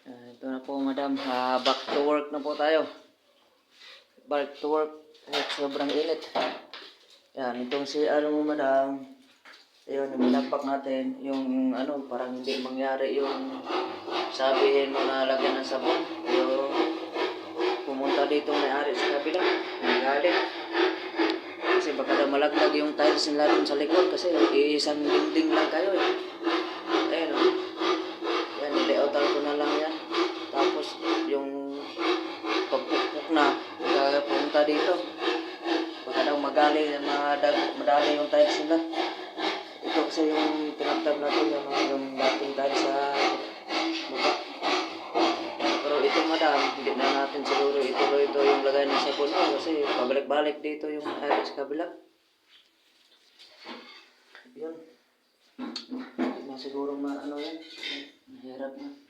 Ito na po madam, back to work na po tayo. Back to work, sobrang init. Yan, itong si mo madam, ayun, binakpak natin yung parang hindi mangyari yung sabihin mo na lagyan ng sabon. Yung pumunta dito may-ari sa kabila, nagalit. Kasi baka daw malaglag yung tiles nila dun sa likod kasi iisang dingding lang kayo eh. Ayun o. Yan, nilayoutan ko na lang yan. Tapos yung pagpukpuk na, pumunta dito. Baka daw madali yung tiles nila. Ito kasi yung tinagtab natin yung dating tiles sa baba. Pero ito madam, hindi na natin siguro ituloy ito yung lagay ng sabon kasi pabalik-balik dito yung sa kabila. Yun. Na siguro yan. Mahirap na.